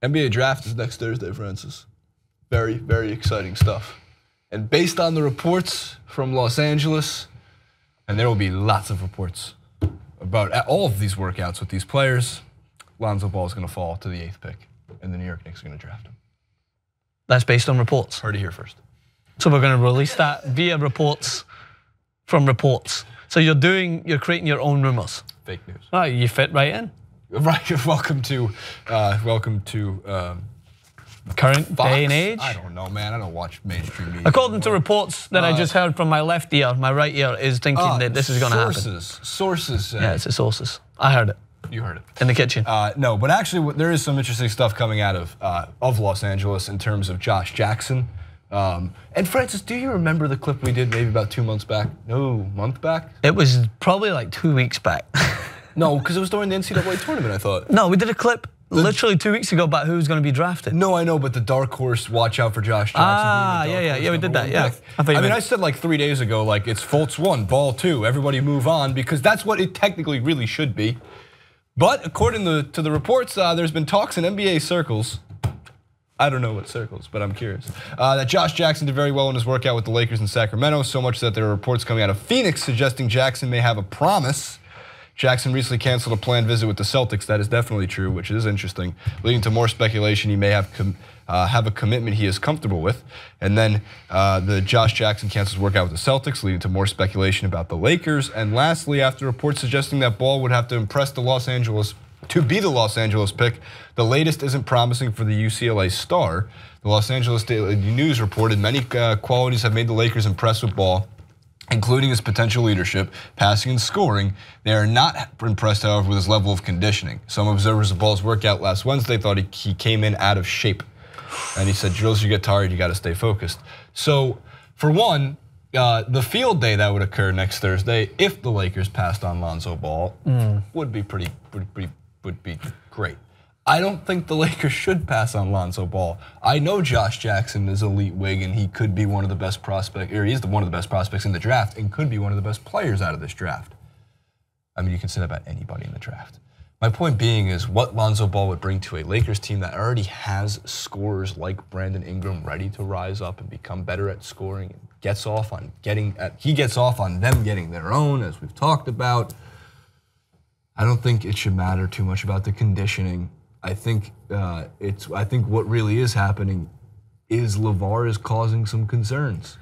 NBA draft is next Thursday, Francis. Very, very exciting stuff. And based on the reports from Los Angeles, and there will be lots of reports about all of these workouts with these players, Lonzo Ball is going to fall to the 8th pick, and the New York Knicks are going to draft him. That's based on reports. Heard it here first. So we're going to release that via reports from reports. So you're creating your own rumors. Fake news. Oh, you fit right in. Right. Welcome to current Fox? Day and age. I don't know, man. I don't watch mainstream media. According to reports that I just heard from my left ear, my right ear is thinking that this is going to happen. Sources. Yeah, it's the sources. I heard it. You heard it in the kitchen. No, but actually, there is some interesting stuff coming out of Los Angeles in terms of Josh Jackson. And Francis, do you remember the clip we did maybe about 2 months back? No, month back? It was probably like 2 weeks back. No, because it was during the NCAA tournament, I thought. No, we did a clip literally 2 weeks ago about who was going to be drafted. No, I know, but the dark horse, watch out for Josh Jackson. Yeah, we did that, yeah. I said like 3 days ago, like it's Fultz 1, Ball 2, everybody move on, because that's what it technically really should be. But according to the reports, there's been talks in NBA circles, I don't know what circles, but I'm curious, that Josh Jackson did very well in his workout with the Lakers in Sacramento, so much that there are reports coming out of Phoenix suggesting Jackson may have a promise. Jackson recently canceled a planned visit with the Celtics. That is definitely true, which is interesting, leading to more speculation he may have a commitment he is comfortable with. And then the Josh Jackson cancels workout with the Celtics, leading to more speculation about the Lakers. And lastly, after reports suggesting that Ball would have to impress the Los Angeles to be the Los Angeles pick, the latest isn't promising for the UCLA star. The Los Angeles Daily News reported many qualities have made the Lakers impressed with Ball, including his potential leadership, passing and scoring. They are not impressed, however, with his level of conditioning. Some observers of Ball's workout last Wednesday thought he came in out of shape. And he said, drills, you get tired, you got to stay focused. So, for one, the field day that would occur next Thursday, if the Lakers passed on Lonzo Ball, would be great. I don't think the Lakers should pass on Lonzo Ball. I know Josh Jackson is elite wing and he could be one of the best prospects, or he is one of the best prospects in the draft and could be one of the best players out of this draft. I mean, you can say that about anybody in the draft. My point being is what Lonzo Ball would bring to a Lakers team that already has scorers like Brandon Ingram ready to rise up and become better at scoring and gets off on them getting their own, as we've talked about. I don't think it should matter too much about the conditioning. I think what really is happening is LaVar is causing some concerns.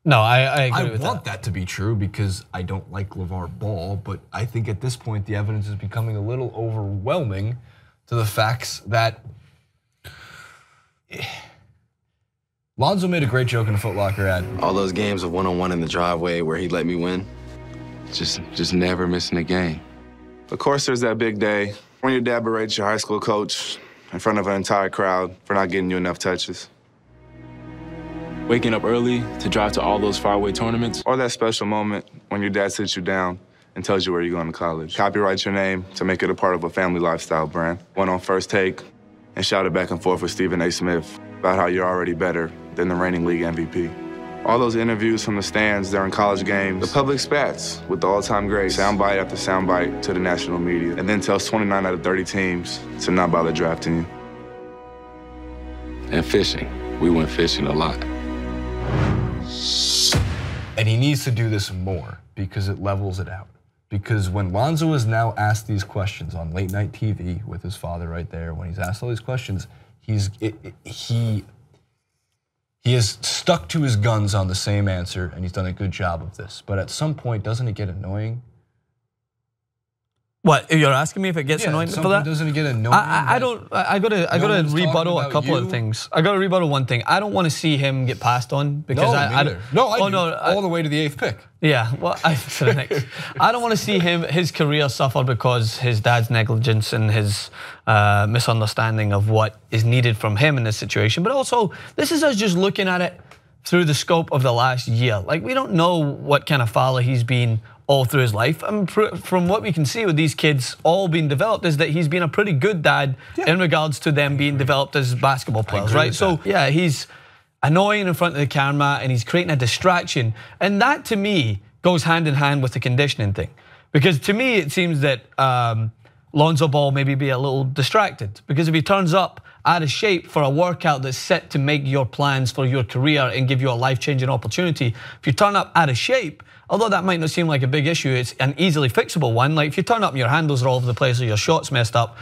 No, I agree with that. I want that to be true because I don't like LaVar Ball, but I think at this point the evidence is becoming a little overwhelming to the facts that Lonzo made a great joke in a Foot Locker ad. All those games of one-on-one in the driveway where he let me win, just never missing a game. Of course, there's that big day when your dad berates your high school coach in front of an entire crowd for not getting you enough touches. Waking up early to drive to all those faraway tournaments. Or that special moment when your dad sits you down and tells you where you're going to college. Copyright your name to make it a part of a family lifestyle brand. Went on First Take and shouted back and forth with Stephen A. Smith about how you're already better than the reigning league MVP. All those interviews from the stands during college games, the public spats with the all-time greats, soundbite after soundbite to the national media, and then tells 29 out of 30 teams to not bother drafting you. And fishing. We went fishing a lot. And he needs to do this more because it levels it out. Because when Lonzo is now asked these questions on late night TV with his father right there, when he's asked all these questions, he has stuck to his guns on the same answer, and he's done a good job of this. But at some point, doesn't it get annoying? What, you're asking me if it gets annoying for that? Doesn't it get annoying? I gotta rebuttal a couple of things. I gotta rebuttal one thing. I don't want to see him get passed on because I do. All the way to the 8th pick. Yeah, well, I don't want to see his career suffer because his dad's negligence and his misunderstanding of what is needed from him in this situation. But also, this is us just looking at it through the scope of the last year. Like, we don't know what kind of father he's been all through his life. I mean, from what we can see with these kids all being developed is that he's been a pretty good dad in regards to them being developed as basketball players, right? So yeah, he's annoying in front of the camera and he's creating a distraction. And that to me goes hand in hand with the conditioning thing. Because to me, it seems that Lonzo Ball maybe be a little distracted because if he turns up out of shape for a workout that's set to make your plans for your career and give you a life-changing opportunity. If you turn up out of shape, although that might not seem like a big issue, it's an easily fixable one. Like if you turn up and your handles are all over the place or your shot's messed up,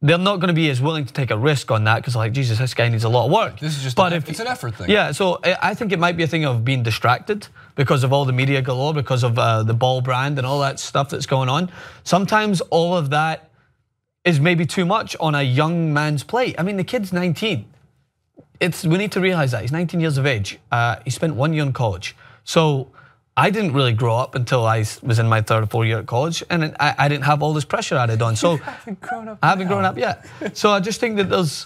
they're not going to be as willing to take a risk on that because like, Jesus, this guy needs a lot of work. This is just it's an effort thing. Yeah, so I think it might be a thing of being distracted because of all the media galore, because of the Ball brand and all that stuff that's going on. Sometimes all of that is maybe too much on a young man's plate. I mean, the kid's 19. We need to realize that. He's 19 years of age. He spent 1 year in college. So I didn't really grow up until I was in my 3rd or 4th year at college, and I didn't have all this pressure added on. So I haven't grown up yet. So I just think that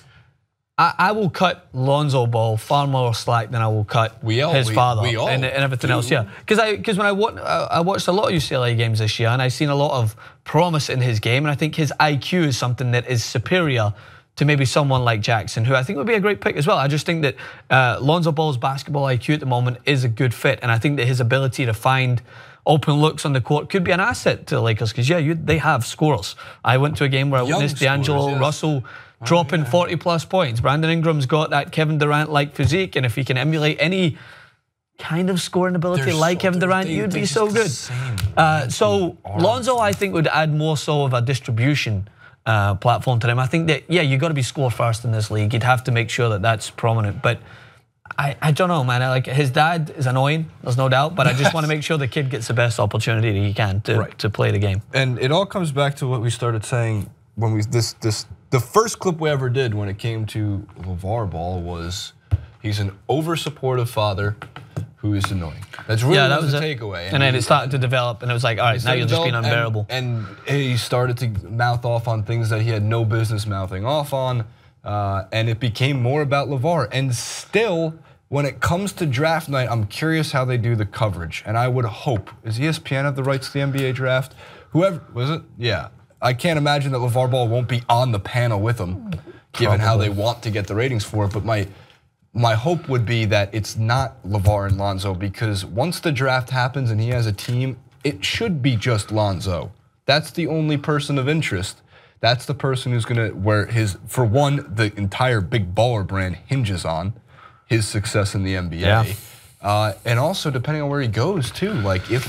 I will cut Lonzo Ball far more slack than I will cut his father and everything else. Yeah, because when I watched a lot of UCLA games this year, and I've seen a lot of promise in his game, and I think his IQ is something that is superior to maybe someone like Jackson, who I think would be a great pick as well. I just think that Lonzo Ball's basketball IQ at the moment is a good fit, and I think that his ability to find open looks on the court could be an asset to the Lakers, because they have scorers. I went to a game where I witnessed D'Angelo Russell dropping 40+ points. Brandon Ingram's got that Kevin Durant-like physique, and if he can emulate any kind of scoring ability like Kevin Durant, you'd be so good. So Lonzo, I think, would add more so of a distribution platform to them. I think that, yeah, you got to be score first in this league. You'd have to make sure that that's prominent. But I don't know, man. Like his dad is annoying, there's no doubt. But I just want to make sure the kid gets the best opportunity he can to play the game. And it all comes back to what we started saying when the first clip we ever did when it came to LaVar Ball was he's an over-supportive father who is annoying. That's really that was the takeaway. And then it started to develop, and it was like, all right, now you're just being unbearable. And he started to mouth off on things that he had no business mouthing off on, and it became more about LaVar. And still, when it comes to draft night, I'm curious how they do the coverage. And I would hope, does ESPN have the rights to the NBA draft? Whoever, was it? Yeah. I can't imagine that LaVar Ball won't be on the panel with them, given how they want to get the ratings for it. But my hope would be that it's not LaVar and Lonzo, because once the draft happens and he has a team, it should be just Lonzo. That's the only person of interest. That's the person who's gonna, for one, the entire big baller brand hinges on his success in the NBA. Yeah. And also depending on where he goes too. Like here's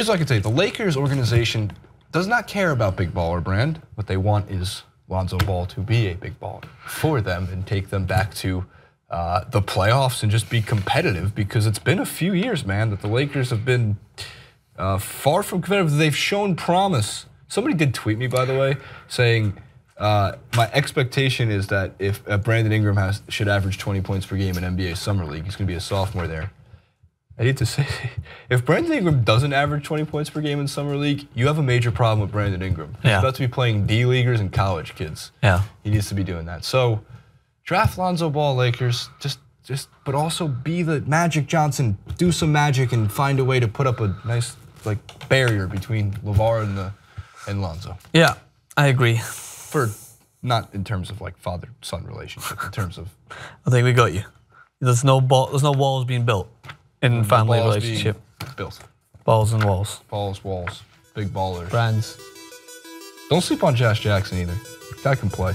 what I can tell you, the Lakers organization does not care about big baller brand. What they want is Lonzo Ball to be a big baller for them and take them back to the playoffs and just be competitive, because it's been a few years, man, that the Lakers have been far from competitive. They've shown promise. Somebody did tweet me, by the way, saying my expectation is that if Brandon Ingram should average 20 points per game in NBA Summer League, he's going to be a sophomore there. I need to say, if Brandon Ingram doesn't average 20 points per game in Summer League, you have a major problem with Brandon Ingram. He's about to be playing D-leaguers and college kids. Yeah, he needs to be doing that. So draft Lonzo Ball, Lakers, but also be the Magic Johnson, do some magic and find a way to put up a nice barrier between LaVar and Lonzo. Yeah, I agree. Not in terms of father-son relationship, in terms of. I think we got you. There's no walls being built in family relationship. Built. Balls and walls. Balls, walls, big ballers. Brands. Don't sleep on Josh Jackson either. Guy can play.